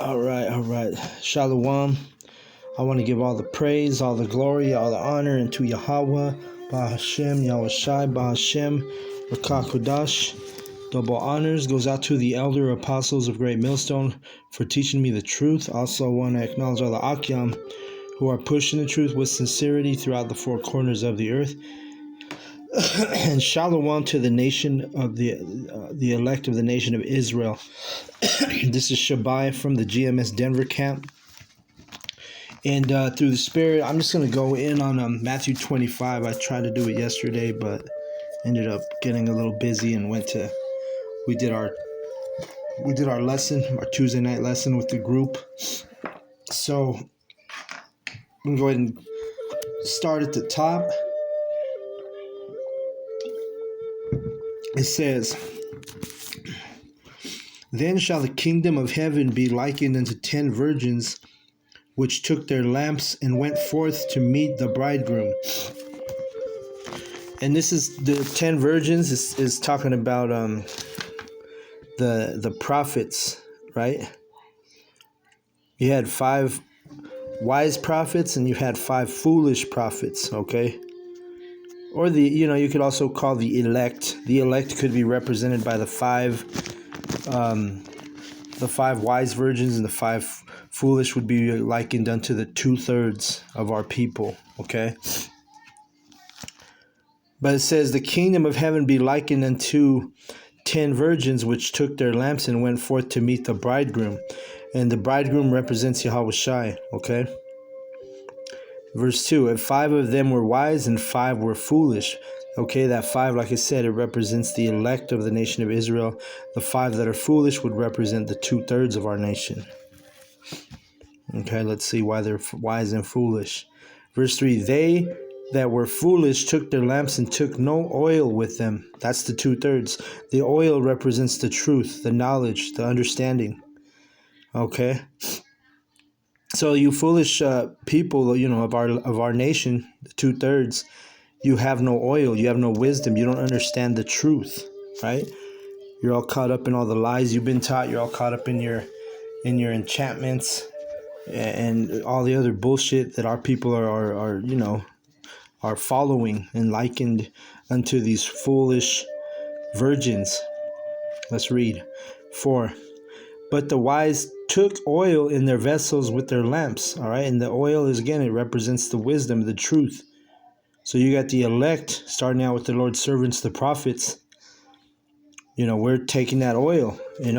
All right. Shalom. I want to give all the praise, all the glory, all the honor unto Yahweh, Bahashem, Yahushai, Bahashem, Rakakudash. Double honors goes out to the elder apostles of Great Millstone for teaching me the truth. Also want to acknowledge all the Akyam who are pushing the truth with sincerity throughout the four corners of the earth. And shalom to the nation of the elect of the nation of Israel. This is Shabai from the GMS Denver camp. And through the Spirit, I'm just going to go in on Matthew 25. I tried to do it yesterday, but ended up getting a little busy and we did our lesson, our Tuesday night lesson with the group. So I'm going to go ahead and start at the top. It says, "Then shall the kingdom of heaven be likened unto 10 virgins, which took their lamps and went forth to meet the bridegroom." And this is the 10 virgins is talking about the prophets, right? You had 5 wise prophets and you had 5 foolish prophets, okay? Or you could also call the elect. The elect could be represented by the 5 wise virgins, and the 5 foolish would be likened unto the 2/3 of our people, okay? But it says, "The kingdom of heaven be likened unto 10 virgins, which took their lamps and went forth to meet the bridegroom." And the bridegroom represents Yahushai, okay? Verse 2, "And 5 of them were wise and 5 were foolish." Okay, that 5, like I said, it represents the elect of the nation of Israel. The 5 that are foolish would represent the 2/3 of our nation. Okay, let's see why they're wise and foolish. Verse 3, "They that were foolish took their lamps and took no oil with them." That's the 2/3. The oil represents the truth, the knowledge, the understanding. Okay. So you foolish people, of our nation, the 2/3, you have no oil, you have no wisdom, you don't understand the truth, right? You're all caught up in all the lies you've been taught. You're all caught up in your enchantments and all the other bullshit that our people are following and likened unto these foolish virgins. Let's read. 4. "But the wise took oil in their vessels with their lamps." All right. And the oil is, again, it represents the wisdom, the truth. So you got the elect starting out with the Lord's servants, the prophets. We're taking that oil, and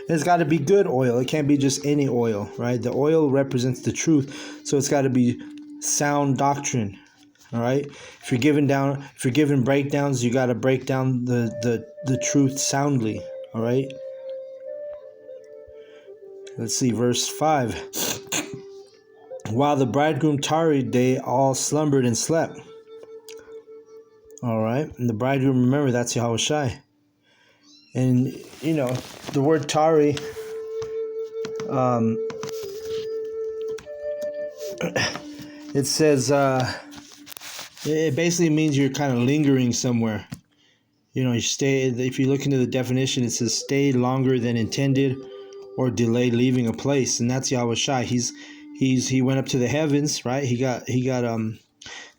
it's got to be good oil. It can't be just any oil, right? The oil represents the truth. So it's got to be sound doctrine. All right. If you're giving breakdowns, you got to break down the truth soundly. All right. Let's see, verse 5. "While the bridegroom tarried, they all slumbered and slept." All right. And the bridegroom, remember, that's Yahushai. And, the word tari, it says, it basically means you're kind of lingering somewhere. You stay, if you look into the definition, it says stay longer than intended or delay leaving a place. And that's Yahushai. He went up to the heavens, right? He got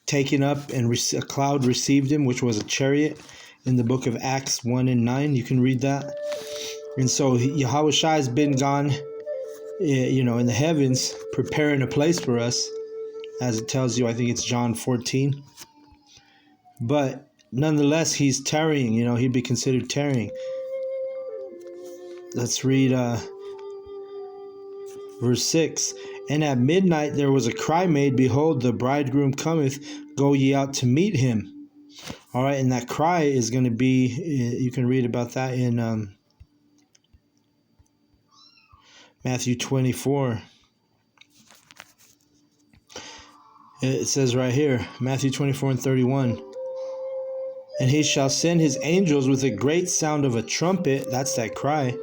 taken up, and a cloud received him, which was a chariot, in the book of Acts 1 and 9. You can read that. And so Yahushai has been gone, in the heavens, preparing a place for us, as it tells you. I think it's John 14. But nonetheless, he's tarrying. He'd be considered tarrying. Let's read verse 6. "And at midnight there was a cry made, Behold, the bridegroom cometh, go ye out to meet him." All right, and that cry is going to be, you can read about that in Matthew 24. It says right here, Matthew 24 and 31. "And he shall send his angels with a great sound of a trumpet," that's that cry,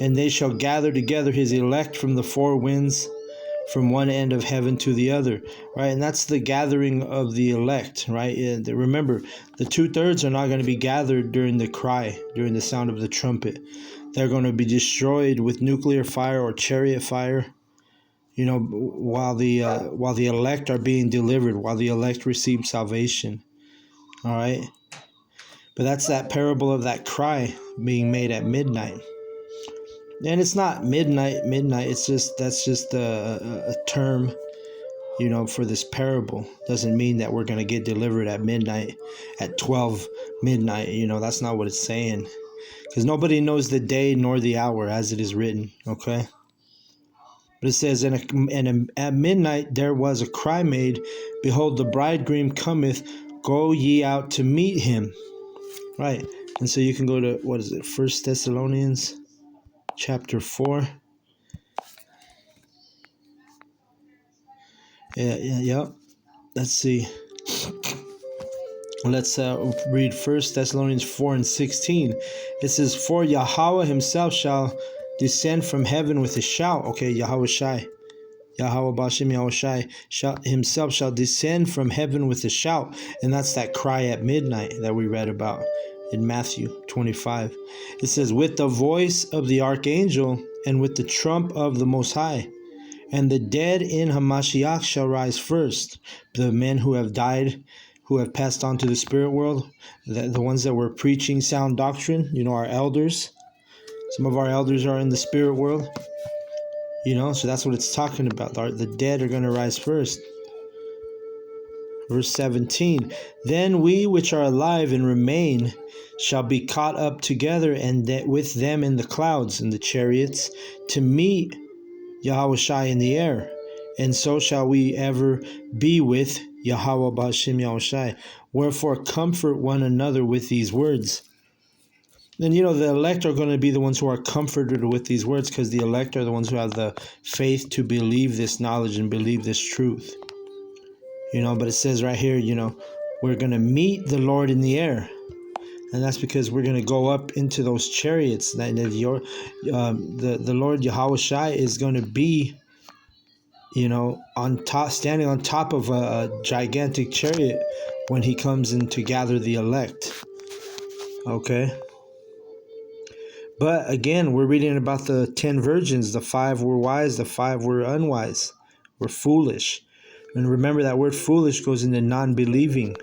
"and they shall gather together his elect from the 4 winds, from one end of heaven to the other." Right? And that's the gathering of the elect, right? And remember, the 2/3 are not going to be gathered during the cry, during the sound of the trumpet. They're going to be destroyed with nuclear fire or chariot fire. You know, while the elect are being delivered, while the elect receive salvation. All right. But that's that parable of that cry being made at midnight. And it's not midnight. It's just that's just a term, you know, for this parable. Doesn't mean that we're going to get delivered at midnight, at 12 midnight. You know, that's not what it's saying. Because nobody knows the day nor the hour as it is written. Okay. But it says, at midnight there was a cry made, behold, the bridegroom cometh, go ye out to meet him. Right. And so you can go to, what is it, 1 Thessalonians chapter 4. Yeah. Let's see. Let's read 1 Thessalonians 4 and 16. It says, for Yahweh himself shall descend from heaven with a shout. Okay, Yahweh Shai. Yahweh Bashim Yahweh Shai himself shall descend from heaven with a shout. And that's that cry at midnight that we read about in Matthew 25. It says, with the voice of the archangel and with the trump of the Most High. And the dead in Hamashiach shall rise first. The men who have died, who have passed on to the spirit world, the ones that were preaching sound doctrine, you know, our elders. Some of our elders are in the spirit world. You know, so that's what it's talking about. The dead are going to rise first. Verse 17, then we which are alive and remain shall be caught up together and with them in the clouds and the chariots to meet Yahweh Shai in the air. And so shall we ever be with Yahweh Bashim Yahweh Shai. Wherefore comfort one another with these words. And you know, the elect are going to be the ones who are comforted with these words, because the elect are the ones who have the faith to believe this knowledge and believe this truth. You know, but it says right here, you know, we're going to meet the Lord in the air. And that's because we're going to go up into those chariots. The Lord Yahweh Shai is going to be, you know, on top, standing on top of a gigantic chariot when he comes in to gather the elect. Okay. But again, we're reading about the 10 virgins. The 5 were wise, the 5 were unwise, were foolish. And remember that word foolish goes into non-believing.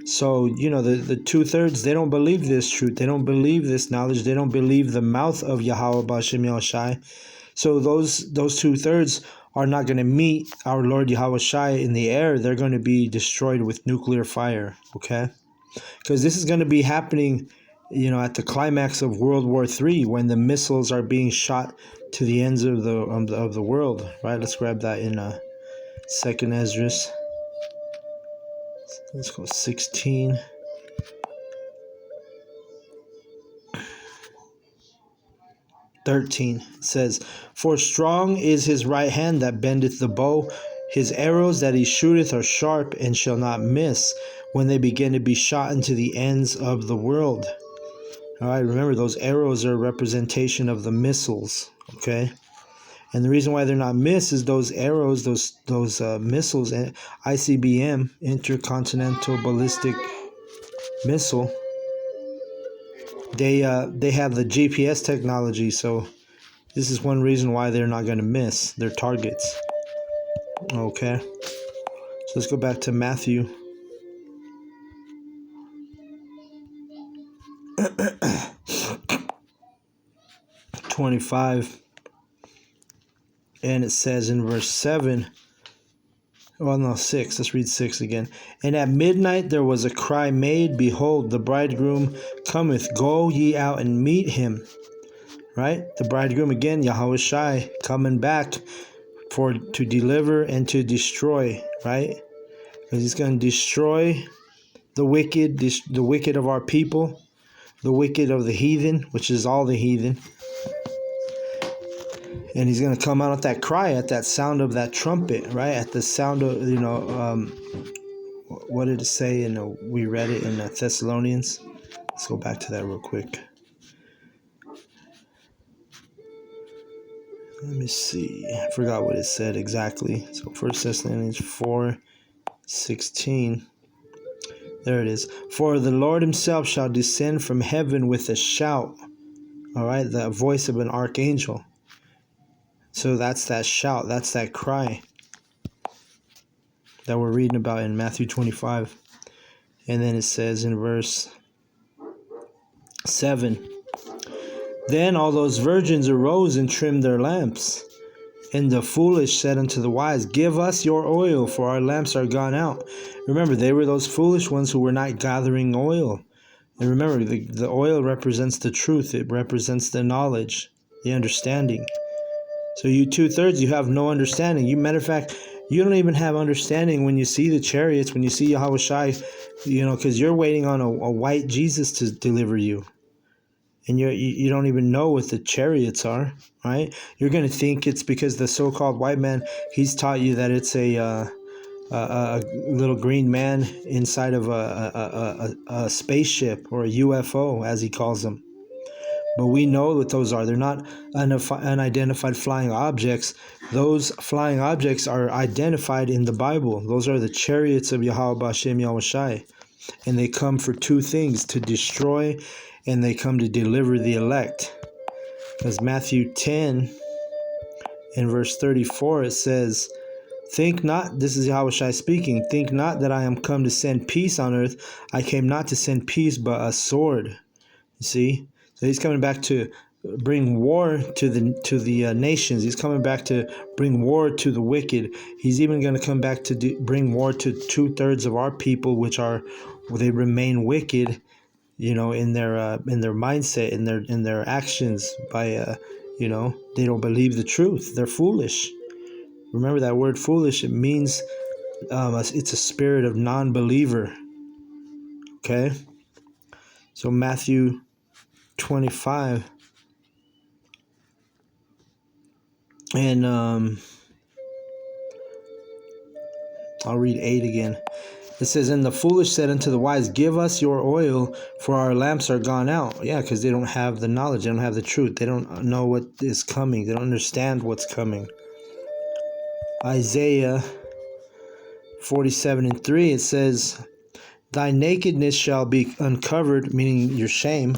So, you know, the 2/3, they don't believe this truth. They don't believe this knowledge. They don't believe the mouth of Yahweh Bashim Yahweh Shai. So those 2/3 are not going to meet our Lord Yahweh Shai in the air. They're going to be destroyed with nuclear fire. Okay? Because this is going to be happening, you know, at the climax of World War III, when the missiles are being shot to the ends of the world. Right? Let's grab that in 2nd Esdras. Let's go 16. It says, for strong is his right hand that bendeth the bow. His arrows that he shooteth are sharp and shall not miss when they begin to be shot into the ends of the world. All right, remember those arrows are a representation of the missiles. Okay. And the reason why they're not missed is those arrows, those missiles, ICBM, Intercontinental Ballistic Missile, they have the GPS technology, so this is one reason why they're not going to miss their targets. Okay, so let's go back to Matthew. (25) And it says in verse 7, well, no, 6. Let's read 6 again. And at midnight there was a cry made, behold, the bridegroom cometh, go ye out and meet him. Right? The bridegroom again, Yahweh Shai, coming back to deliver and to destroy. Right? Because he's going to destroy the wicked of our people, the wicked of the heathen, which is all the heathen. And he's going to come out with that cry at that sound of that trumpet, right? At the sound of, you know, what did it say? We read it in Thessalonians. Let's go back to that real quick. Let me see. I forgot what it said exactly. So 1 Thessalonians 4:16. There it is. For the Lord himself shall descend from heaven with a shout. All right, the voice of an archangel. So that's that shout, that's that cry that we're reading about in Matthew 25. And then it says in verse 7, then all those virgins arose and trimmed their lamps. And the foolish said unto the wise, give us your oil, for our lamps are gone out. Remember, they were those foolish ones who were not gathering oil. And remember, the oil represents the truth. It represents the knowledge, the understanding. So you 2/3, you have no understanding. You, matter of fact, you don't even have understanding when you see the chariots, when you see Yahweh Shai, because you're waiting on a white Jesus to deliver you. And you don't even know what the chariots are, right? You're going to think it's because the so-called white man, he's taught you that it's a little green man inside of a spaceship, or a UFO, as he calls them. But we know what those are. They're not unidentified flying objects. Those flying objects are identified in the Bible. Those are the chariots of Yahweh B'Shem Yahweh Shai. And they come for two things, to destroy, and they come to deliver the elect. Because Matthew 10 in verse 34, it says, think not, this is Yahweh Shai speaking, think not that I am come to send peace on earth. I came not to send peace, but a sword. You see? So he's coming back to bring war to the nations. He's coming back to bring war to the wicked. He's even going to come back to bring war to 2/3 of our people, they remain wicked, in their mindset, in their actions. By they don't believe the truth. They're foolish. Remember that word foolish. It means it's a spirit of non-believer. Okay. So Matthew 25, and I'll read 8 again. It says, and the foolish said unto the wise, give us your oil, for our lamps are gone out. Yeah, because they don't have the knowledge. They don't have the truth. They don't know what is coming. They don't understand what's coming. Isaiah 47:3, it says, thy nakedness shall be uncovered, meaning your shame.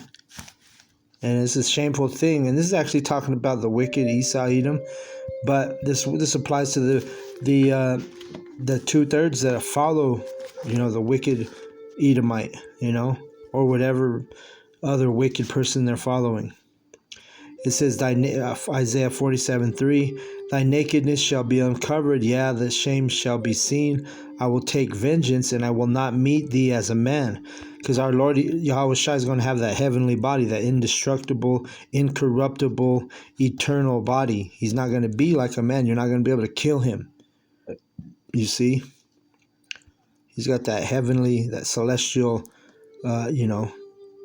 And it's a shameful thing. And this is actually talking about the wicked Esau, Edom. But this applies to the 2/3 that follow, the wicked Edomite, or whatever other wicked person they're following. It says, Isaiah 47:3, thy nakedness shall be uncovered, yeah, the shame shall be seen. I will take vengeance, and I will not meet thee as a man. Because our Lord Yahweh Shai is going to have that heavenly body, that indestructible, incorruptible, eternal body. He's not going to be like a man. You're not going to be able to kill him. You see? He's got that heavenly, that celestial,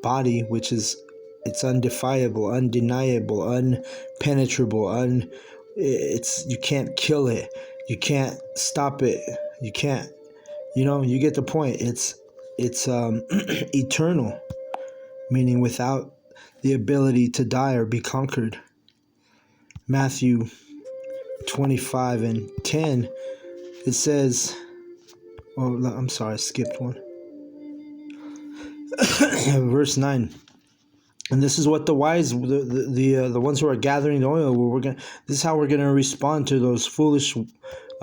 body, which is, it's undefiable, undeniable, unpenetrable, you can't kill it. You can't stop it. You can't, you get the point. It's eternal, meaning without the ability to die or be conquered. Matthew 25:10, it says, I'm sorry, I skipped one. Verse 9. And this is what the wise, the ones who are gathering the oil, this is how we're gonna respond to those foolish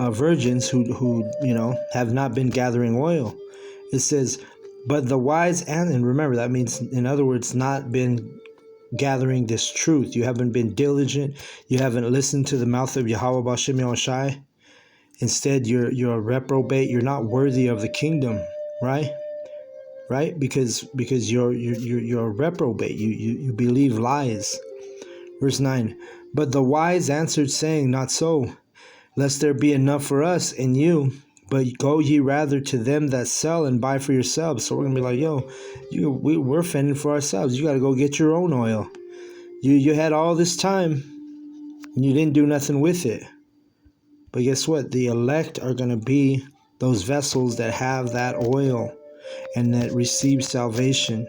virgins who have not been gathering oil. It says, but the wise, and remember, that means, in other words, not been gathering this truth. You haven't been diligent. You haven't listened to the mouth of Yahweh B'Shem Yahweh Shai. Instead, you're a reprobate. You're not worthy of the kingdom, right? Right? Because you're a reprobate. You believe lies. Verse 9. But the wise answered, saying, not so, lest there be enough for us and you. But go ye rather to them that sell and buy for yourselves. So we're going to be like, we're fending for ourselves. You got to go get your own oil. You had all this time and you didn't do nothing with it. But guess what? The elect are going to be those vessels that have that oil and that receive salvation.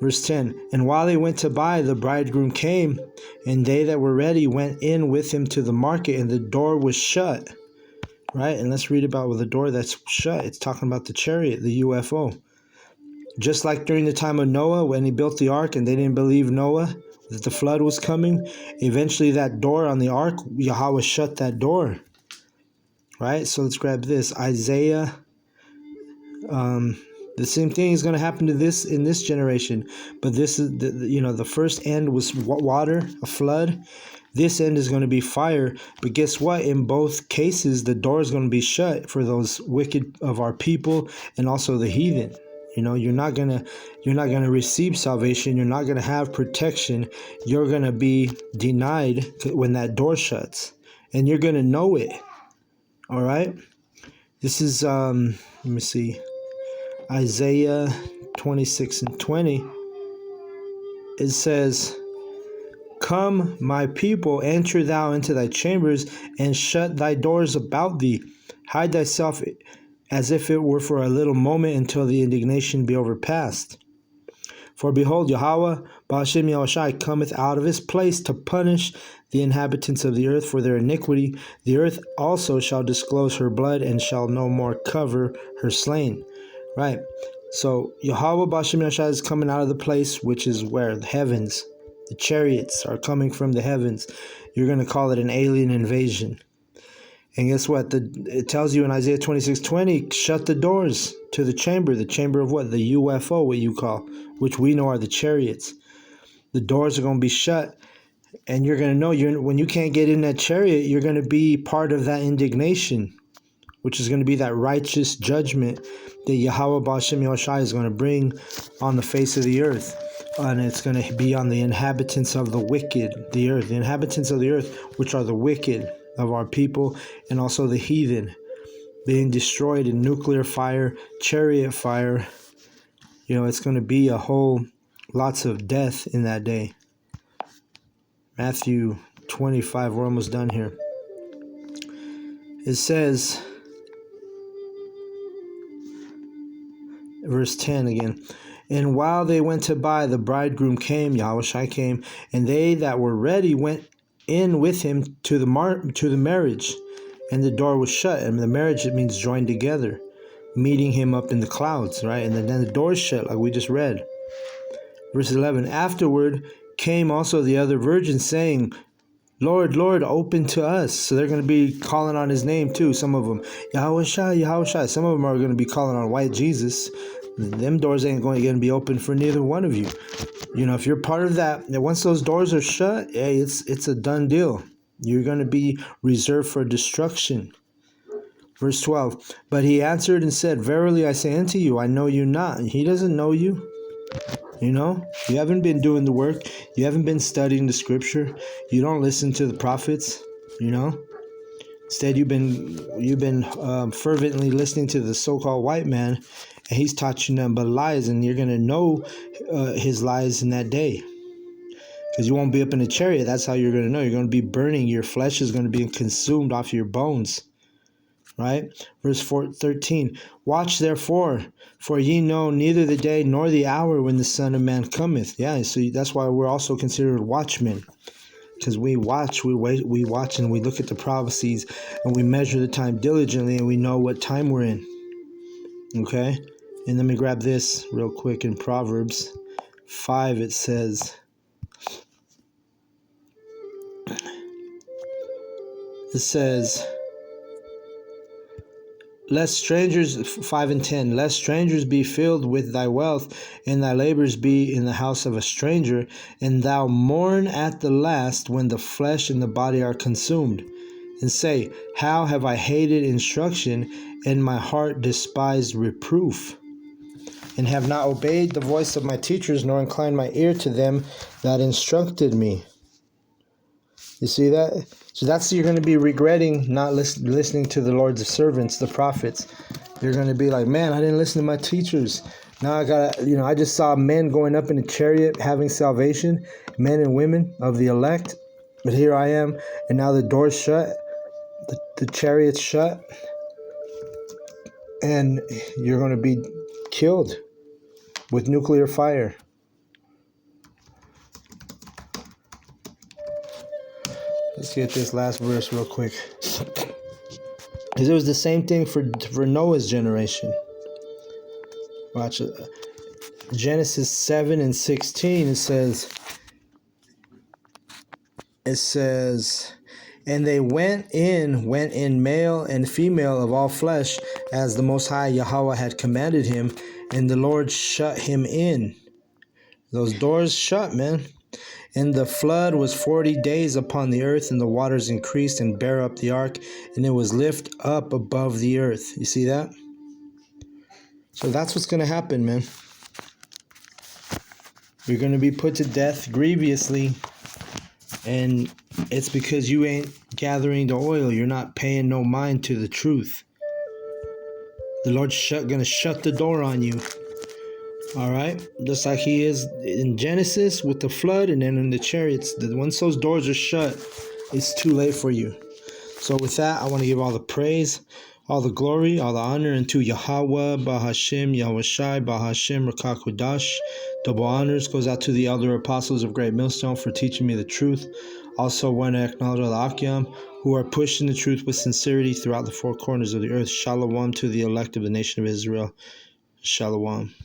Verse 10, and while they went to buy, the bridegroom came, and they that were ready went in with him to the market, and the door was shut. Right? And let's read about the door that's shut. It's talking about the chariot, the UFO. Just like during the time of Noah, when he built the ark and they didn't believe Noah, that the flood was coming. Eventually that door on the ark, Yahweh shut that door. Right? So let's grab this. Isaiah. The same thing is going to happen to this in this generation. But this is, the first end was water, a flood. This end is going to be fire. But guess what? In both cases, the door is going to be shut for those wicked of our people and also the heathen. You're not gonna receive salvation. You're not gonna have protection. You're gonna be denied when that door shuts, and you're gonna know it. All right. This is let me see, Isaiah 26:20. It says, "Come, my people, enter thou into thy chambers, and shut thy doors about thee. Hide thyself as if it were for a little moment until the indignation be overpast. For behold, Yahweh, Ba'ashem Yahushai, cometh out of his place to punish the inhabitants of the earth for their iniquity. The earth also shall disclose her blood, and shall no more cover her slain." Right? So Yahweh, Ba'ashem Yahushai, is coming out of the place, which is where? The heavens. The chariots are coming from the heavens. You're going to call it an alien invasion. And guess what? It tells you in Isaiah 26:20, shut the doors to the chamber of what? The UFO, what you call, which we know are the chariots. The doors are going to be shut, and you're going to know when you can't get in that chariot, you're going to be part of that indignation, which is going to be that righteous judgment that Yahweh Ba'ashem Yahushai is going to bring on the face of the earth. And it's going to be on the inhabitants of the wicked, the earth, the inhabitants of the earth, which are the wicked of our people, and also the heathen, being destroyed in nuclear fire, chariot fire. It's going to be lots of death in that day. Matthew 25, we're almost done here. It says, verse 10 again, "And while they went to buy, the bridegroom came," Yahushua came, "and they that were ready went in with him to the marriage, and the door was shut." And the marriage, it means joined together, meeting him up in the clouds, right? And then the door is shut, like we just read. Verse 11, "Afterward came also the other virgins, saying, Lord, Lord, open to us." So they're going to be calling on his name too, some of them. Yahushua, Yahushua. Some of them are going to be calling on white Jesus. Them doors ain't going to be open for neither one of you. If you're part of that, once those doors are shut, hey, it's a done deal. You're going to be reserved for destruction. Verse 12, "But he answered and said, Verily I say unto you, I know you not." He doesn't know you. You haven't been doing the work. You haven't been studying the scripture. You don't listen to the prophets. Instead, you've been fervently listening to the so-called white man, and he's taught you nothing but lies, and you're going to know his lies in that day, because you won't be up in a chariot. That's how you're going to know. You're going to be burning. Your flesh is going to be consumed off your bones. Right? Verse 13, "Watch therefore, for ye know neither the day nor the hour when the Son of Man cometh." Yeah, so that's why we're also considered watchmen, because we watch, we watch, and we look at the prophecies, and we measure the time diligently, and we know what time we're in. Okay? And let me grab this real quick. In Proverbs 5, it says, "Lest strangers," 5 and 10, "lest strangers be filled with thy wealth, and thy labors be in the house of a stranger, and thou mourn at the last when the flesh and the body are consumed, and say, How have I hated instruction, and my heart despised reproof, and have not obeyed the voice of my teachers, nor inclined my ear to them that instructed me." You see that? So you're going to be regretting not listening to the Lord's servants, the prophets. You're going to be like, man, I didn't listen to my teachers. Now I just saw men going up in a chariot having salvation, men and women of the elect. But here I am, and now the door's shut, the chariot's shut, and you're going to be killed with nuclear fire. Let's get this last verse real quick. Because it was the same thing for Noah's generation. Watch it. Genesis 7 and 16, it says, it says, and they went in male and female of all flesh, as the Most High Yahweh had commanded him, and the Lord shut him in. Those doors shut, man. And the flood was 40 days upon the earth, and the waters increased and bare up the ark, and it was lift up above the earth. You see that? So that's what's going to happen, man. You're going to be put to death grievously, and it's because you ain't gathering the oil. You're not paying no mind to the truth. The Lord's going to shut the door on you. All right? Just like he is in Genesis with the flood, and then in the chariots. Once those doors are shut, it's too late for you. So with that, I want to give all the praise, all the glory, all the honor unto Yahweh, Bahashem, Yahushai, Bahashem, Rakakudash. Double honors goes out to the elder apostles of Great Millstone for teaching me the truth. Also want to acknowledge all the Akyam who are pushing the truth with sincerity throughout the four corners of the earth. Shalom to the elect of the nation of Israel. Shalom.